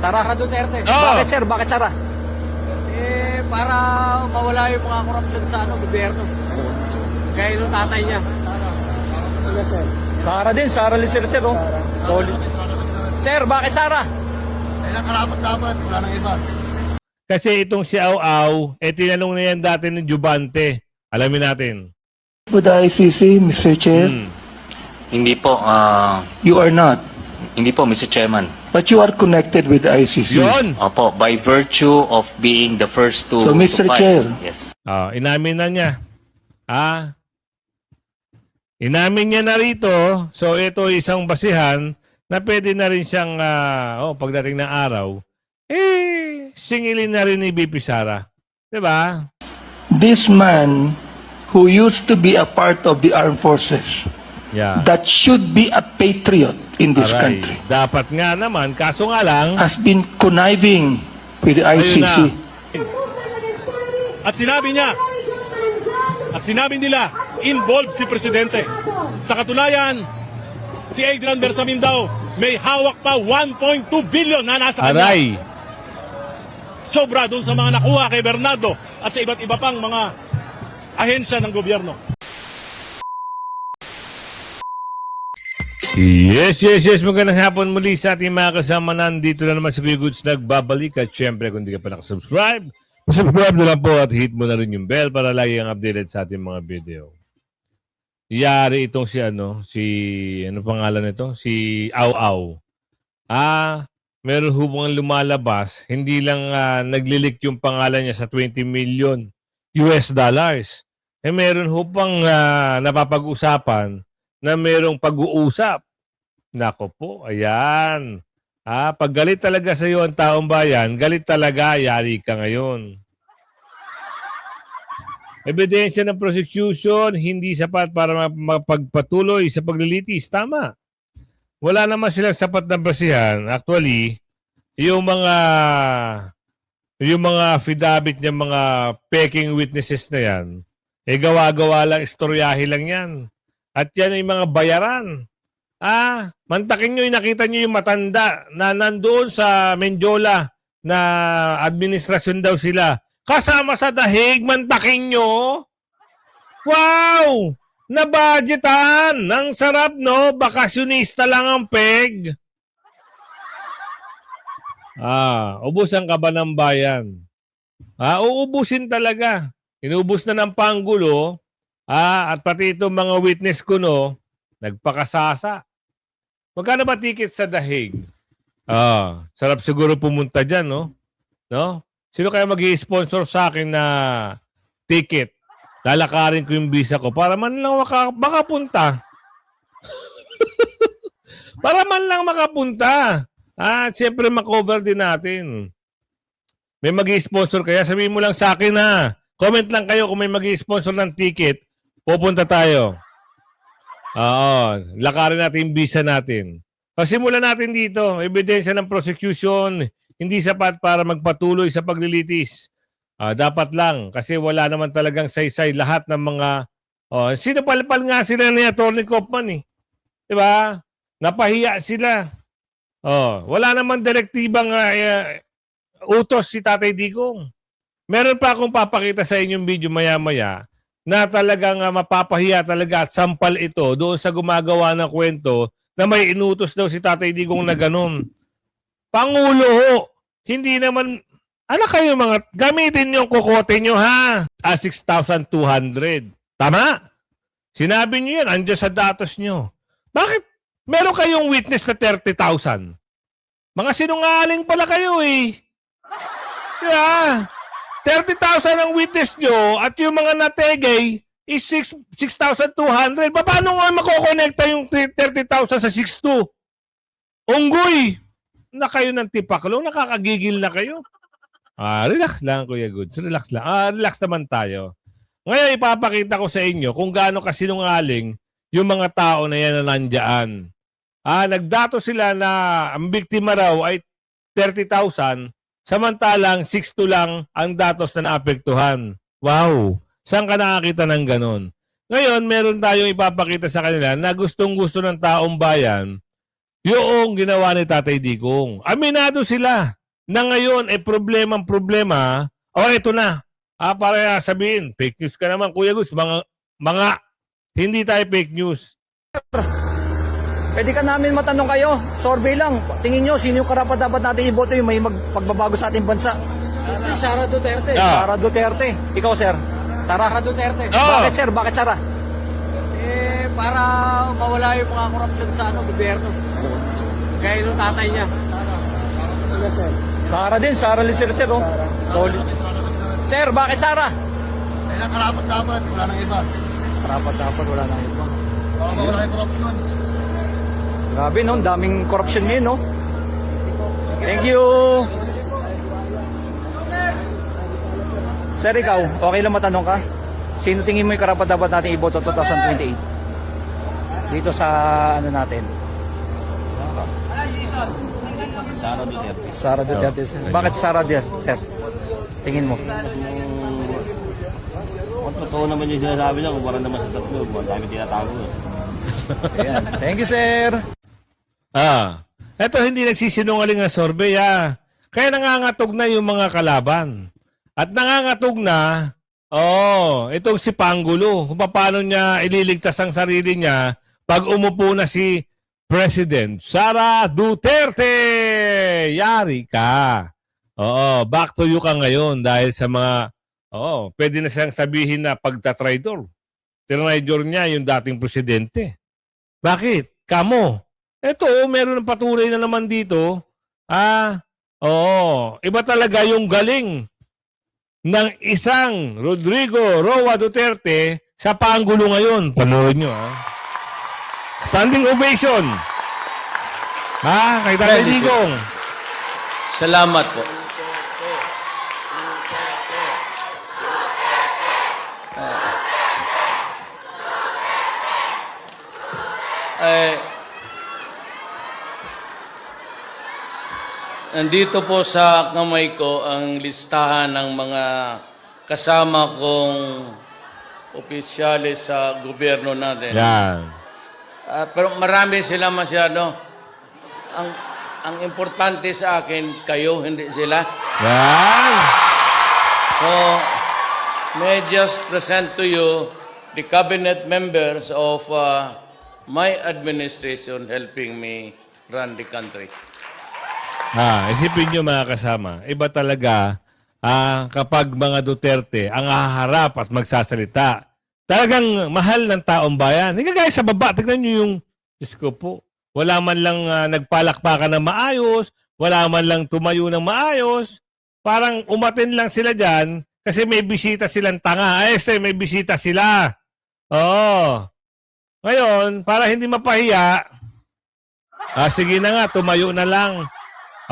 Sara ka Duterte. Oo. Bakit sir? Bakit Sara? Para mawala yung mga korupsyon sa gobyerno. Gaya ng tatay niya. Sara din, Sara Licer sir. Oh. Solid. Sir, bakit Sara? Kailan karapat-dapat, wala nang iba. Kasi itong si Au, tinanong na yan dati ng Jubante. Alamin natin. With the ICC, Mr. Chair, Hindi po, you are not. hindi po, Mr. Chairman. But you are connected with the ICC. Yun! Opo, by virtue of being the first to So, Mr. to file. Chair. Yes. Inamin na niya. Inamin niya na rito. So, ito isang basihan na pwede na rin siyang, pagdating ng araw, singilin na rin ni BP Sara. Diba? This man who used to be a part of the armed forces, Yeah. that should be a patriot in this Aray, country, dapat nga naman, kaso nga lang, has been conniving with the ayun na. ICC. At sinabi nila, involved si Presidente. Sa katunayan, si Adrian Bersamin daw may hawak pa 1.2 billion na nasa kanya. aray, Sobra doon sa mga nakuha kay Bernardo at sa iba't iba pang mga ahensya ng gobyerno. Yes. Magandang hapon muli sa ating mga kasama. Nandito na naman si Kuya Goods nagbabalik. At syempre, kung di ka pa nakasubscribe, subscribe na lang po at hit mo na rin yung bell para lagi ang updated sa ating mga video. Yari itong ano pangalan nito? Si Au. Meron hubang lumalabas, hindi lang naglilik yung pangalan niya sa 20 million US dollars. Meron hubang napapag-usapan na merong pag-uusap. Nako po, ayan. Pag galit talaga sa iyo ang taong bayan, galit talaga, yari ka ngayon. Ebidensya ng prosecution, hindi sapat para mapagpatuloy sa paglilitis. Tama. Wala naman silang sapat na basihan. Actually, yung mga affidavit niya, mga peking witnesses na yan, gawa-gawa lang, istoryahe lang yan. At yan ay mga bayaran. Mantakin nyo, nakita nyo yung matanda na nandoon sa Menjola na administrasyon daw sila. Kasama sa dahig, mantakin nyo. Wow! Nabudgetan! Ang sarap, no? Bakasyonista lang ang peg. Ubusan ka ba ng bayan? Uubusin talaga. Inubos na ng Pangulo. At pati itong mga witness ko, no, nagpakasasa. Magkano ba ticket sa dahig? Sarap siguro pumunta dyan, no? Sino kaya mag-i-sponsor sa akin na ticket? Lalakarin ko yung visa ko para man lang makapunta. Para man lang makapunta. At siyempre makover din natin. May mag-i-sponsor kaya? Sabihin mo lang sa akin na. Comment lang kayo kung may mag-i-sponsor ng ticket. Pupunta tayo. Lakarin natin yung visa natin. Simulan natin dito. Ebidensya ng prosecution, hindi sapat para magpatuloy sa paglilitis. Dapat lang kasi wala naman talagang saysay lahat ng mga sinapalpal nga sila ni Atty. Kaufman eh. 'Di ba? Napahiya sila. Wala naman direktibang utos si Tatay Digong. Meron pa akong papakita sa inyong video maya-maya na talagang mapapahiya talaga at sampal ito doon sa gumagawa ng kwento na may inutos daw si Tatay Digong na ganun. Pangulo ho, hindi naman, kayo mga, gamitin yung kukote nyo ha. 6,200. Tama? Sinabi nyo yan, andyan sa datos nyo. Bakit meron kayong witness na 30,000? Mga sinungaling pala kayo eh. Yeah. 30,000 ang witness nyo at yung mga nategay is 6,200. Paano nga makokonekta yung 30,000 sa 6,200? Unggoy! Na kayo ng tipaklong, nakakagigil na kayo. Relax lang, Kuya Goods. Relax lang. Relax naman tayo. Ngayon, ipapakita ko sa inyo kung gaano kasinungaling yung mga tao na yan na nandyan. Nagdato sila na ang biktima raw ay 30,000. Samantalang 6,200 lang ang datos na naapektuhan. Wow! Saan ka nakakita ng ganon? Ngayon, meron tayong ipapakita sa kanila na gustong-gusto ng taong bayan yung ginawa ni Tatay Digong. Aminado sila na ngayon ay problema. O ito na. Para sabihin, fake news ka naman, Kuya Gus. Mga hindi tayo fake news. Pwede ka namin matanong kayo, survey lang. Tingin nyo, sino yung karapat dapat natin iboto yung may magpagbabago sa ating bansa? Si Sara Duterte. Ah. Sara Duterte. Ikaw, sir? Sara Duterte. Oh. Bakit, sir? Bakit, Sara? Para mawala yung mga korupsyon sa gobyerno. Gaya nung tatay niya. Sara din, Sara Licer, sir. Oh. Solid. Sir, bakit Sara? Kaya karapat dapat, wala nang iba. Karapat dapat, wala nang iba. Para mawala yung korupsyon. Grabe, no? Daming corruption ngayon, no? Thank you. Sir, ikaw, okay lang matanong ka? Sino tingin mo yung karapat dapat natin iboto 2028? Dito sa ano natin? Sara Duterte. Sir. Bakit Sara Duterte, sir? Tingin mo? Kung totoo naman yung sinasabi niya, kung parang naman sa tatlo, ang dami tinatago. Ayan. Thank you, sir. Eto hindi nagsisinungaling na survey Kaya nangangatog na yung mga kalaban. At nangangatog na, itong si Pangulo, kung paano niya ililigtas ang sarili niya pag umupo na si President Sara Duterte. Yari ka. Back to you ka ngayon dahil sa mga, pwede na siyang sabihin na pagtatraidor. Tinaidor niya yung dating presidente. Bakit? Kamo. Ito, meron ng patuloy na naman dito. Iba talaga yung galing ng isang Rodrigo Roa Duterte sa Pangulo ngayon. Panoorin nyo, Standing ovation. Kay Tatay Digong. Salamat po. Nandito po sa kamay ko ang listahan ng mga kasama kong opisyalis sa gobyerno natin. Yan. Pero marami sila masyado. Ang importante sa akin, kayo, hindi sila. Yan. So, may I just present to you the cabinet members of my administration helping me run the country. Isipin nyo mga kasama, iba talaga kapag mga Duterte ang haharap at magsasalita. Talagang mahal ng taong bayan. Hindi kagaya sa baba, tignan nyo yung, Diyos ko po, wala man lang nagpalakpakan ng maayos, wala man lang tumayo ng maayos, parang umatin lang sila dyan kasi may bisita silang tanga. May bisita sila. Ngayon, para hindi mapahiya, sige na nga, tumayo na lang.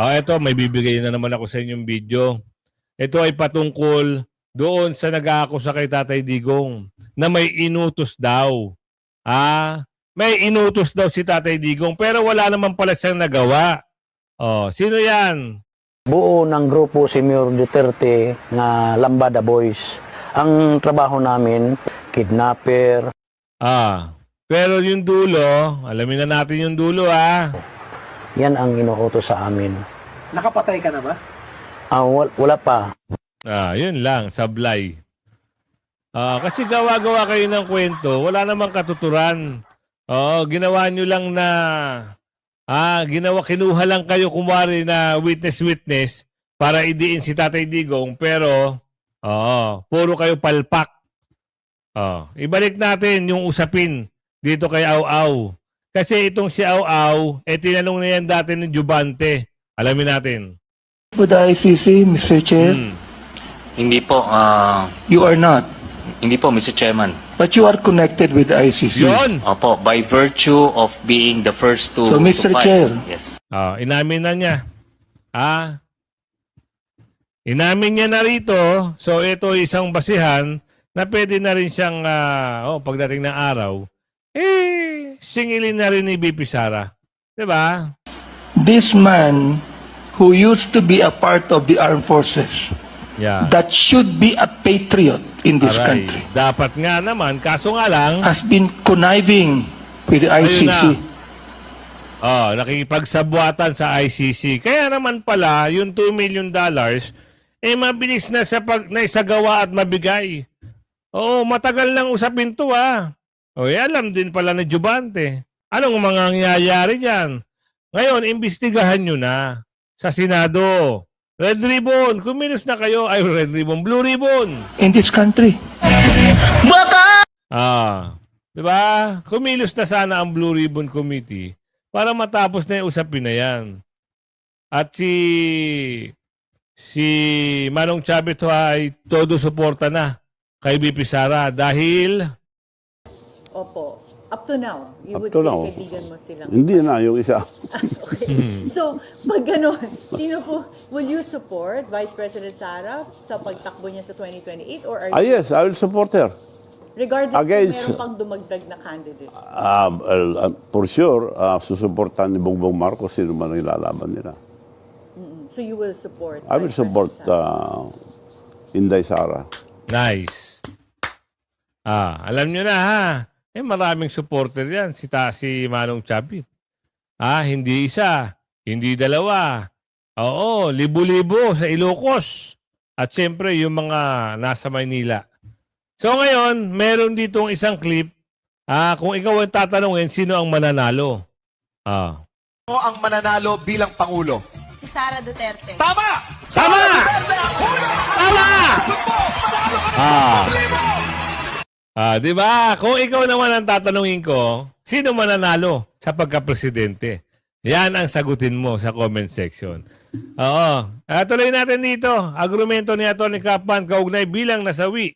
Ito, may bibigay na naman ako sa inyong video. Ito ay patungkol doon sa nag-aakusa kay Tatay Digong na may inutos daw. May inutos daw si Tatay Digong pero wala naman pala siyang nagawa. Sino yan? Buo ng grupo si Mayor Duterte na Lambada Boys. Ang trabaho namin, kidnapper. Pero yung dulo, alamin na natin yung dulo Yan ang inuutos sa amin. Nakapatay ka na ba? Wala pa. Yun lang, sablay. Kasi gawa-gawa kayo ng kwento, wala namang katuturan. Ginawa nyo lang na, kinuha lang kayo kumwari na witness para idiin si Tatay Digong, pero, puro kayo palpak. Ibalik natin yung usapin dito kay Au-Au. Kasi itong si Au-Au, tinanong na yan dati ng Jubante. Alamin natin. With the ICC, Mr. Chair? Hindi po, You are not. hindi po, Mr. Chairman. But you are connected with the ICC. Yun! Opo, by virtue of being the first to So, Mr. file. Chair. Yes. Inamin na niya. Inamin niya na rito. So, ito isang basihan na pwede na rin siyang, pagdating ng araw, singilin na rin ni BP Sara. Diba? This man who used to be a part of the armed forces Yeah. that should be a patriot in this Aray, country dapat nga naman, kaso nga lang, has been conniving with the ayun ICC. na. nakikipagsabwatan sa ICC. Kaya naman pala, yung $2 million, mabilis na sa naisagawa at mabigay. Oo, matagal lang usapin to alam din pala na Jubante. Anong mangyayari dyan? Ngayon, imbestigahan nyo na sa Senado. Red Ribbon, kumilos na kayo. Ay, Red Ribbon, Blue Ribbon. in this country. Diba? Kumilos na sana ang Blue Ribbon Committee para matapos na yung usapin na yan. At si Manong Chavit ay todo suporta na kay BP Sara dahil Opo. Up to now, you Up would to say now. kaibigan mo silang... Hindi na, yung isa. Okay. So, pag gano'n, sino po, will you support Vice President Sara sa pagtakbo niya sa 2028? Or are you, Yes, I will support her. regardless kung against- meron pang dumagdag na candidate? For sure, susuportan ni Bongbong Marcos sino man ang ilalaban nila. So you will support I will Vice support President Sara? Inday Sara. nice. Alam nyo na maraming supporter yan si Manong Chavit. Hindi isa, hindi dalawa. Oo, libo-libo sa Ilocos. At siyempre yung mga nasa Maynila. So ngayon, meron ditong isang clip. Kung ikaw ang tatanungin, sino ang mananalo? Ako ang mananalo bilang Pangulo. Si Sara Duterte. Tama! Tama! Tama! Di ba? Kung ikaw naman ang tatanungin ko, sino mananalo sa pagka-presidente? Yan ang sagutin mo sa comment section. Oo. Tuloy natin dito. Argumento ni Atty. Kapan kaugnay bilang nasawi.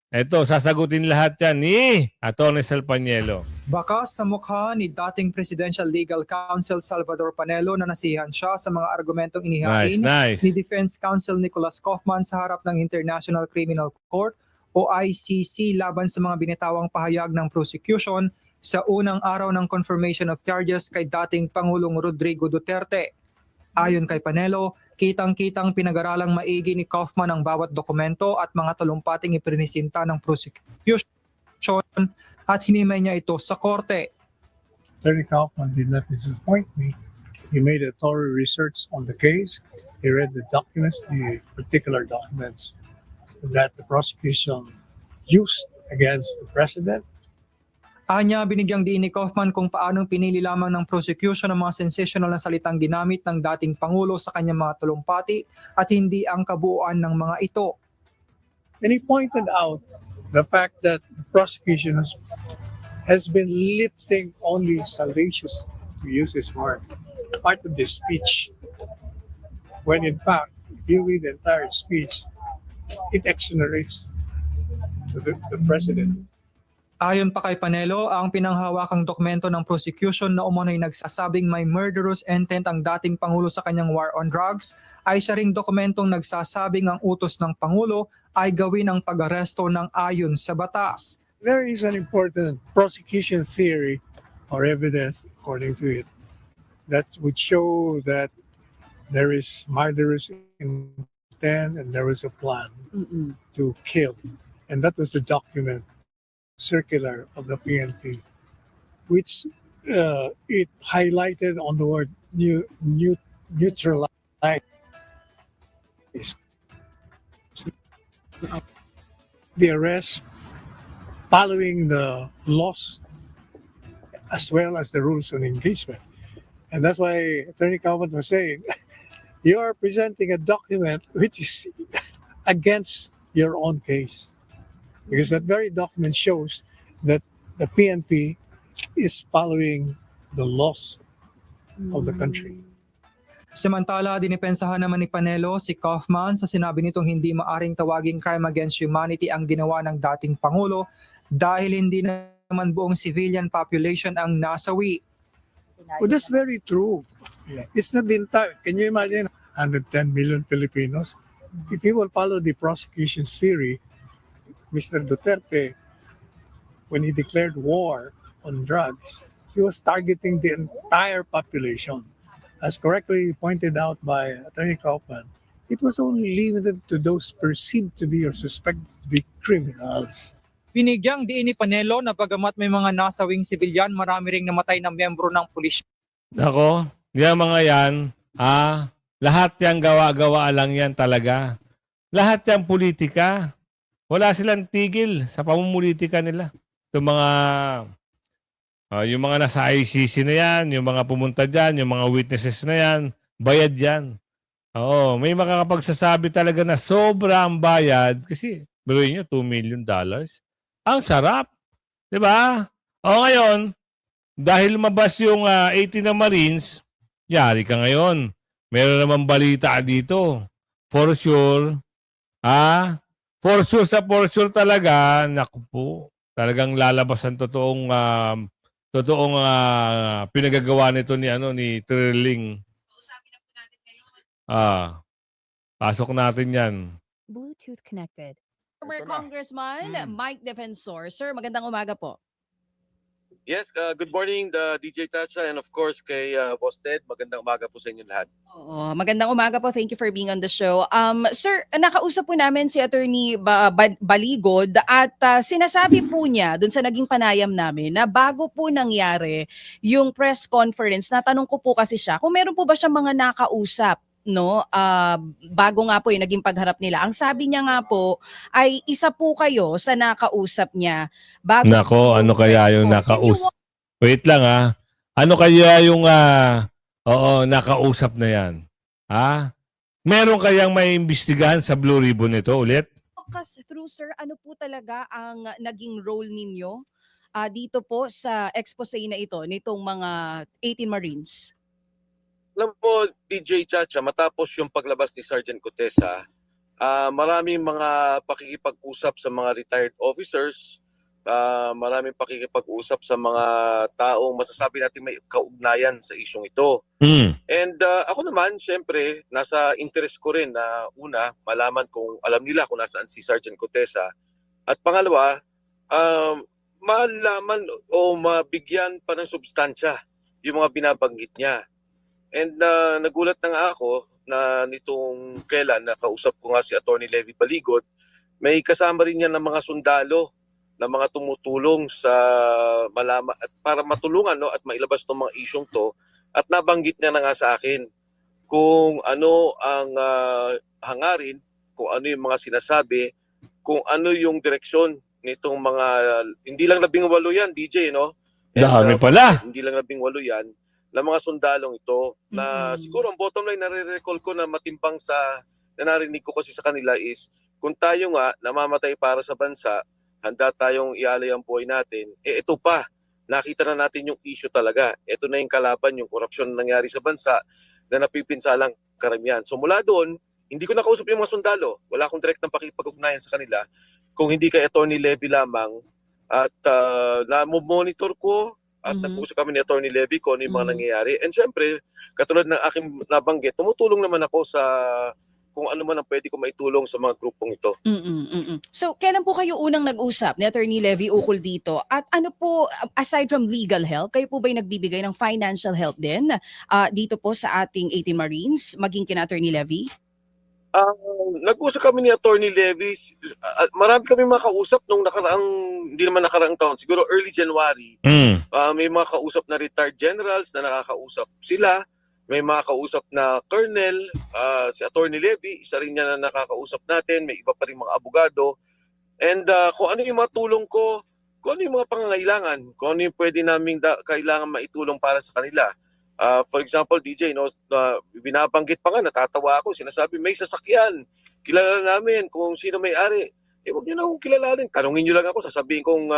Ito, sasagutin lahat yan ni Atty. Salpanielo. Bakas sa mukha ni dating Presidential Legal Counsel Salvador Panelo na nasihan siya sa mga argumentong inihain Nice. ni Defense Counsel Nicholas Kaufman sa harap ng International Criminal Court o ICC laban sa mga binitawang pahayag ng prosecution sa unang araw ng confirmation of charges kay dating Pangulong Rodrigo Duterte. Ayon kay Panelo, kitang-kitang pinag-aralang maigi ni Kaufman ang bawat dokumento at mga talumpating iprinisinta ng prosecution at hinimay niya ito sa korte. Attorney Kaufman did not disappoint me. He made a thorough research on the case. He read the documents, the particular documents that the prosecution used against the president. Anya, binigyang diin ni Kaufman kung paanong pinili lamang ng prosecution ang mga sensational na salitang ginamit ng dating Pangulo sa kanyang mga talumpati at hindi ang kabuuan ng mga ito. And he pointed out the fact that the prosecution has been lifting only salacious, to use his word, part of the speech. When in fact, if you read the entire speech, it exonerates the president. Ayon pa kay Panelo, ang pinanghawakang dokumento ng prosecution na umunoy nagsasabing may murderous intent ang dating Pangulo sa kanyang war on drugs ay siya ring dokumentong nagsasabing ang utos ng Pangulo ay gawin ang pag-aresto ng ayon sa batas. There is an important prosecution theory or evidence, according to it, that would show that there is murderous intent and there was a plan to kill. And that was the document circular of the PNP, which it highlighted on the word neutralize. The arrest following the laws as well as the rules on engagement. And that's why Attorney Kaufman was saying, you are presenting a document which is against your own case. Because that very document shows that the PNP is following the laws of the country. Samantala, dinipensahan naman ni Panelo si Kaufman sa sinabi nitong hindi maaring tawaging crime against humanity ang ginawa ng dating Pangulo dahil hindi naman buong civilian population ang nasawi. Well, that's very true. It's not the entire. Can you imagine 110 million Filipinos? If you will follow the prosecution's theory, Mr. Duterte, when he declared war on drugs, he was targeting the entire population. As correctly pointed out by Attorney Kaufman, it was only limited to those perceived to be or suspected to be criminals. Binigyang diin ni Panelo na bagamat may mga nasawing sibilyan, marami ring namatay na miyembro ng pulisya. Nako, yung mga yan, lahat yan gawa-gawa lang yan talaga. Lahat yan politika. Wala silang tigil sa pamumulitika nila. Yung mga nasa ICC na yan, yung mga pumunta dyan, yung mga witnesses na yan, bayad yan. Oo, may makakapagsasabi talaga na sobrang bayad kasi biruin nyo, $2 million. Ang sarap. Diba? O ngayon, dahil lumabas yung 18 na Marines, yari ka ngayon. Meron naman balita dito. For sure, for sure talaga, naku po, talagang lalabas ang totoong pinagagawa nito ni Trilling. Pasok natin yan. Bluetooth connected. Former Congressman Mike Defensor. Sir, magandang umaga po. Yes, good morning, DJ Tacha, and of course kay Boss Ted. Magandang umaga po sa inyo lahat. Oo, magandang umaga po. Thank you for being on the show. Sir, nakausap po namin si Attorney Baligod at sinasabi po niya dun sa naging panayam namin na bago po nangyari yung press conference, natanong ko po kasi siya kung meron po ba siyang mga nakausap, no, bago nga po yung naging pagharap nila. Ang sabi niya nga po ay isa po kayo sa nakausap niya bago. Nako, ano kaya yung nakausap? Wait lang Ano kaya yung nakausap na yan? Meron kayang may imbestigahan sa Blue Ribbon nito ulit? Focus through, sir, ano po talaga ang naging role ninyo dito po sa expose na ito nitong mga 18 Marines? Alam po, DJ Chacha, matapos yung paglabas ni Sergeant Cotesa, maraming mga pakikipag-usap sa mga retired officers, maraming pakikipag-usap sa mga taong masasabi natin may kaugnayan sa isyong ito. And ako naman, syempre, nasa interest ko rin na una, malaman kung alam nila kung nasaan si Sergeant Cotesa. At pangalawa, malaman o mabigyan pa ng substansya yung mga binabanggit niya. And nagulat na nga ako na nitong kailan nakausap ko nga si Attorney Levy Baligod, may kasama rin niya ng mga sundalo na mga tumutulong sa malaman at para matulungan at mailabas ng mga isyong to, at nabanggit niya na nga sa akin kung ano ang hangarin, kung ano yung mga sinasabi, kung ano yung direksyon nitong mga hindi lang 18 yan, DJ, no? Dami pala. Hindi lang 18 yan na mga sundalong ito na siguro ang bottom line nare-recall ko na matimpang sa na narinig ko kasi sa kanila is kung tayo nga namamatay para sa bansa, handa tayong ialay ang buhay natin, ito pa, nakita na natin yung issue talaga. Ito na yung kalaban, yung korupsyon na nangyari sa bansa na napipinsalang karamihan. So mula doon, hindi ko nakausap yung mga sundalo. Wala akong direct ng pakipag-ugnayan sa kanila. Kung hindi kay Attorney Levy lamang, at na-monitor ko, at nag-usap kami ni Attorney Levy kung ano yung mga nangyayari. And syempre, katulad ng aking nabanggit, tumutulong naman ako sa kung ano man ang pwede ko maitulong sa mga grupong ito. So, kailan po kayo unang nag-usap ni Attorney Levy ukol dito? At ano po, aside from legal help, kayo po ba'y nagbibigay ng financial help din dito po sa ating 18 Marines, maging kina Attorney Levy? Nag-usap kami ni Attorney Levy. Marami kami makausap nung hindi naman nakaraang taon, siguro early January. May mga kausap na retired generals na nakakausap sila. May mga kausap na colonel, si Attorney Levy, isa rin niya na nakakausap natin. May iba pa rin mga abogado. And kung ano yung mga tulong ko, kung ano yung mga pangangailangan, kung ano yung pwede namin kailangan maitulong para sa kanila. For example, DJ, binabanggit pa nga, natatawa ako, sinasabi, may sasakyan, kilala namin kung sino may-ari. Huwag niyo na akong kilalanin. Tanungin niyo lang ako, sasabihin kong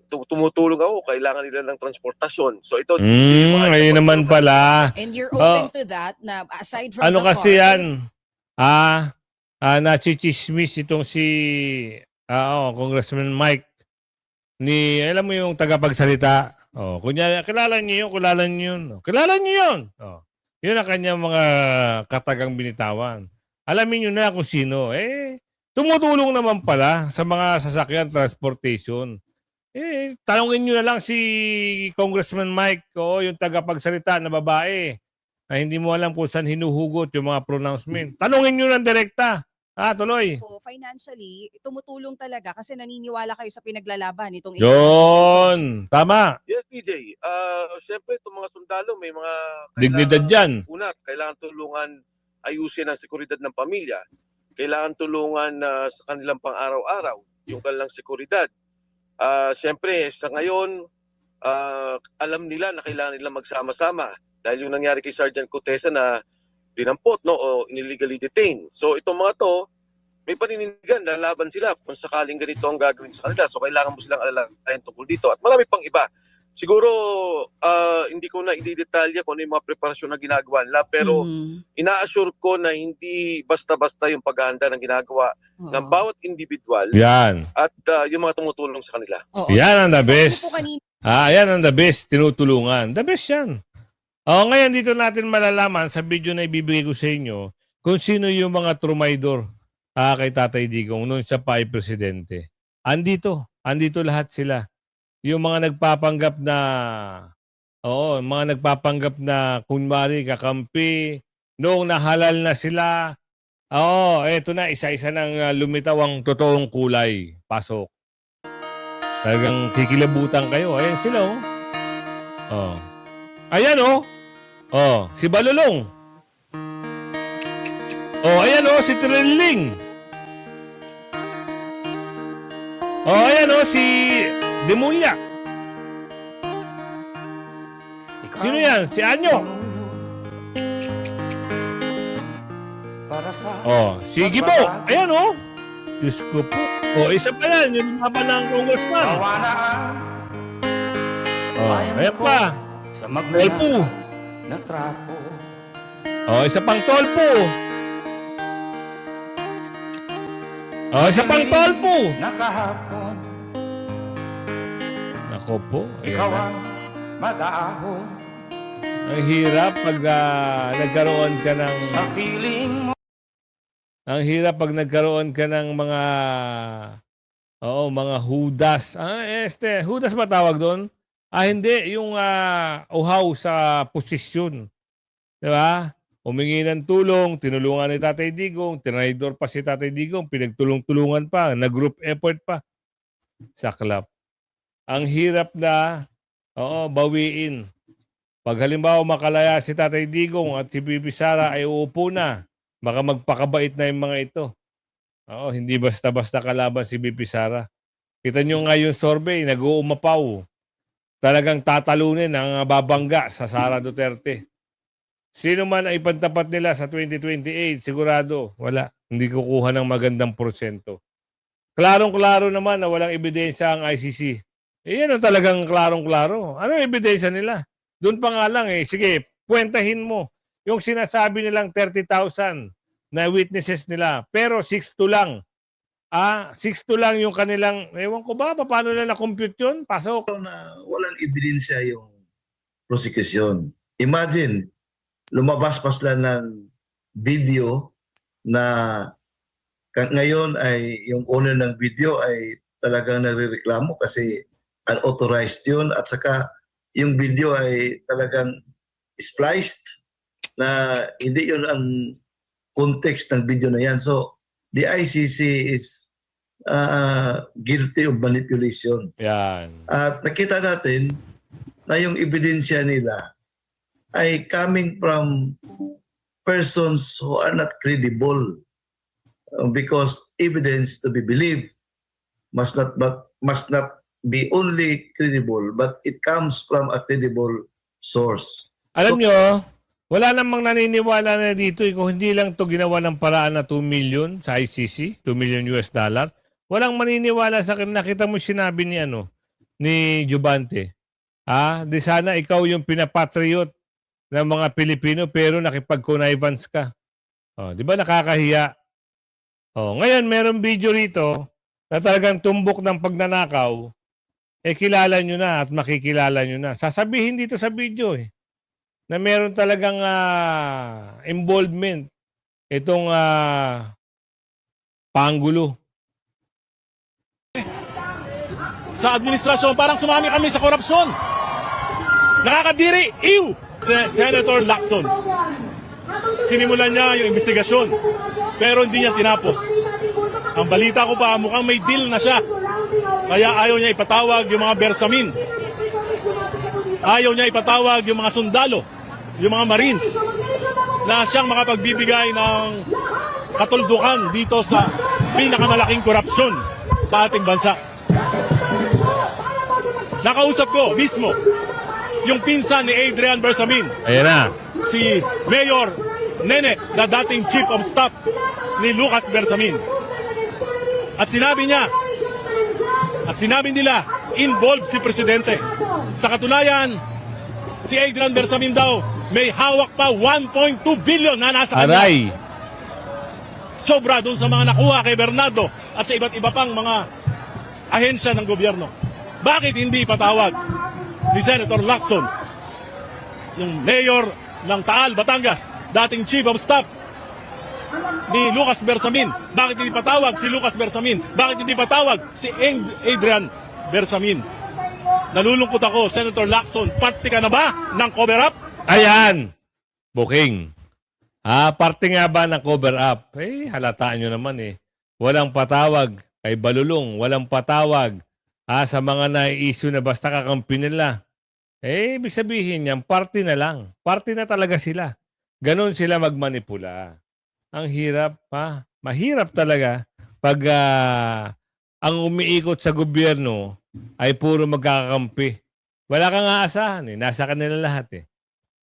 tumutulong ako, kailangan nila ng transportasyon. So ito, ayun naman pala. And you're open to that, na aside from Ano the kasi car, yan? Nachichismis itong si Congressman Mike alam mo yung tagapagsalita. Kunya, kilala niyo yun. Kilala niyo yun. Yun ang kanyang mga katagang binitawan. Alamin niyo na kung sino. Tumutulong naman pala sa mga sasakyan transportation. Tanungin niyo na lang si Congressman Mike, yung tagapagsalita na babae, na hindi mo alam kung saan hinuhugot yung mga pronouncement. Tanungin niyo lang direkta. Tuloy. po, financially, tumutulong talaga kasi naniniwala kayo sa pinaglalaban nitong Yun. Tama. Yes, DJ. Siyempre, itong mga sundalo, may mga Dignidad dyan. Una, kailangan tulungan ayusin ang seguridad ng pamilya. Kailangan tulungan sa kanilang pang-araw-araw, yung kanilang seguridad. Siyempre, sa ngayon, alam nila na kailangan nila magsama-sama dahil yung nangyari kay Sergeant Cotesa na dinampot, no, o illegally detained. So itong mga to, may panindigan, lalaban sila kung sakaling ganito ang gagawin sa kanila. So kailangan mo silang alalahanin tungkol dito. At marami pang iba. Siguro, hindi ko na i-detalya kung ano yung mga preparasyon na ginagawa nila, pero ina-assure ko na hindi basta-basta yung paghahanda ng ginagawa ng bawat individual Yan. at yung mga tumutulong sa kanila. Yan ang the Sabi best. po kanina, Yan ang the best. Tinutulungan. The best yan. Ngayon dito natin malalaman sa video na ibibigay ko sa inyo kung sino yung mga trumaydor kay Tatay Digong noon siya pa ay presidente. Andito lahat sila. Yung mga nagpapanggap na kunwari kakampi, noong nahalal na sila, eto na, isa-isa nang lumitaw ang totoong kulay. Pasok. Talagang kikilabutan kayo. Ayan sila, Ayan, si Balulong. Ayan, si Trilling. Ayan, si Demulya. Sino yan? Si Anyo. Si Gibo. Ayan, Diyos ko po. Isa pa yan. Yung laban ng congressman. Ayan pa. Tolpo. Isa pang Tolpo. Isa pang Tolpo. Nako po. Ayan na. Ang hirap pag nagkaroon ka ng mga mga hudas. Hudas ba tawag doon? Hindi. Yung uhaw sa posisyon. Diba? Humingi ng tulong, tinulungan ni Tatay Digong, tinaydor pa si Tatay Digong, pinagtulong-tulungan pa, nag-group effort pa. Saklap. Ang hirap na, bawiin. Pag halimbawa makalaya si Tatay Digong at si Bibi Sara ay uupo na, baka magpakabait na yung mga ito. Hindi basta-basta kalaban si Bibi Sara. Kita nyo nga yung survey, nag-uumapaw. Talagang tatalunin ang babangga sa Sara Duterte. Sino man ay ipantapat nila sa 2028, sigurado, wala. Hindi kukuha ng magandang porsyento. Klarong-klaro naman na walang ebidensya ang ICC. Yan ang talagang klarong-klaro. Ano ang ebidensya nila? Doon pa nga lang sige, puwentahin mo. Yung sinasabi nilang 30,000 na witnesses nila, pero 6-2 lang. 6-2 lang yung kanilang, ewan ko ba, paano na na-compute yun? Pasok. Na walang ebidensya yung prosecution. Imagine, lumabas pa sila ng video na ngayon ay yung owner ng video ay talagang nagrereklamo kasi unauthorized yun at saka yung video ay talagang spliced na hindi yun ang context ng video na yan. So, the ICC is guilty of manipulation. Yan. At nakita natin na yung ebidensya nila ay coming from persons who are not credible because evidence to be believed must not be only credible but it comes from a credible source. Alam nyo, wala namang naniniwala na dito kung hindi lang to ginawa ng paraan na 2 million sa ICC, $2 million. Walang maniniwala sa akin. Nakita mo sinabi ni Jubante. Di sana ikaw yung pinapatriot ng mga Pilipino pero nakipag-connivance ka. Di ba nakakahiya? Ngayon meron video rito na talagang tumbok ng pagnanakaw. Kilala nyo na at makikilala nyo na. Sasabihin dito sa video na meron talagang involvement itong Pangulo. Sa administrasyon, parang sumami kami sa korupsyon. Nakakadiri, Senator Lacson. sinimulan niya yung investigasyon. Pero hindi niya tinapos. Ang balita ko pa, mukhang may deal na siya. Kaya ayaw niya ipatawag yung mga bersamin. Ayaw niya ipatawag yung mga sundalo, yung mga Marines, na siyang makapagbibigay ng katuldukan dito sa pinakamalaking korupsyon sa ating bansa. Nakausap ko mismo yung pinsan ni Adrian Bersamin, Ayan na. si Mayor Nene, na dating Chief of Staff ni Lucas Bersamin. At sinabi nila, involved si Presidente. Sa katunayan, si Adrian Bersamin daw may hawak pa 1.2 billion na nasa kanya. Aray. Sobra dun sa mga nakuha kay Bernardo at sa iba't iba pang mga ahensya ng gobyerno. Bakit hindi ipatawag ni Senator Lacson, yung mayor ng Taal, Batangas, dating Chief of Staff ni Lucas Bersamin? Bakit hindi patawag si Lucas Bersamin? Bakit hindi patawag si Adrian Bersamin? Nalulungkot ako, Senator Lacson, parte ka na ba ng cover-up? Ayan. Booking. Parte nga ba ng cover up? Halataan nyo naman eh. Walang patawag kay Balulong. Walang patawag sa mga na-issue na basta kakampi nila. Ibig sabihin yan, party na lang. Party na talaga sila. Ganon sila magmanipula. Ang hirap pa. Mahirap talaga pag ang umiikot sa gobyerno ay puro magkakakampi. Wala kang aasahan eh. Nasa kanila lahat eh.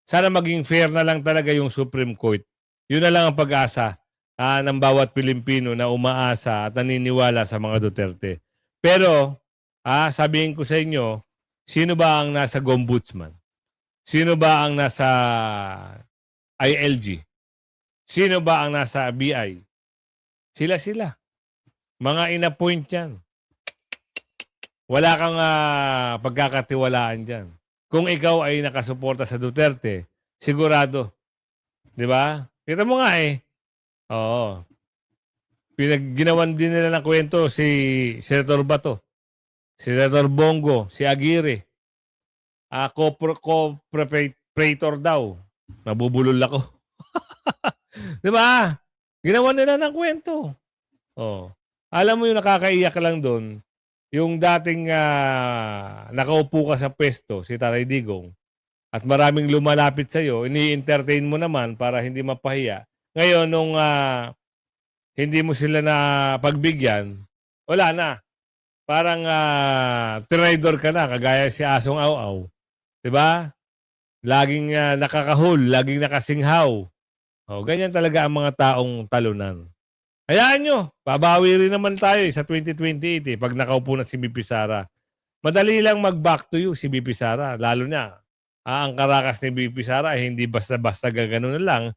Sana maging fair na lang talaga yung Supreme Court. Yun na lang ang pag-asa ng bawat Pilipino na umaasa at naniniwala sa mga Duterte. Pero, sabihin ko sa inyo, sino ba ang nasa Ombudsman? Sino ba ang nasa ILG? Sino ba ang nasa BI? Sila. Mga in-appoint yan. Wala kang pagkakatiwalaan dyan. Kung ikaw ay nakasuporta sa Duterte, sigurado. Di ba? Kita mo nga eh. Oo. Ginawan din nila ng kwento si Senator Bato, si Senator Bongo, si Aguirre. Co-preparator daw. Nabubulol ako. Di ba? Ginawan nila ng kwento. Oh. Alam mo yung nakakaiyak lang doon, yung dating nakaupo ka sa pwesto, si Tatay Digong, at maraming lumalapit sa'yo, ini-entertain mo naman para hindi mapahiya. Ngayon, nung hindi mo sila na pagbigyan, wala na. Parang traitor ka na, kagaya si Asong Aw-Aw. Diba? Laging nakakahul, laging nakasinghaw. Ganyan talaga ang mga taong talunan. Hayaan nyo, babawi rin naman tayo sa 2028 pag nakaupo na si BP Sara. Madali lang mag-back to you si BP Sara, lalo na. Ang karakas ni BP Sara ay hindi basta-basta gano'n na lang.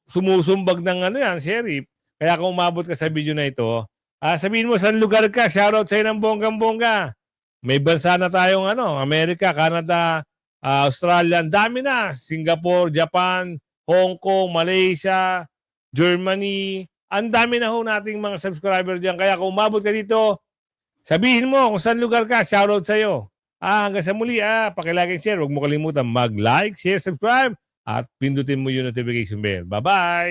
Sumusumbag ng sheriff. Kaya kung umabot ka sa video na ito, sabihin mo saan lugar ka, shoutout sa'yo ng bonggang-bongga. May bansa na tayong Amerika, Canada, Australia, ang dami na. Singapore, Japan, Hong Kong, Malaysia, Germany. Ang dami na ho nating mga subscriber diyan. Kaya kung umabot ka dito, sabihin mo kung saan lugar ka, shoutout sa'yo. Hanggang sa muli, pakilike and share. Huwag mo kalimutan mag-like, share, subscribe, at pindutin mo yung notification bell. Bye-bye!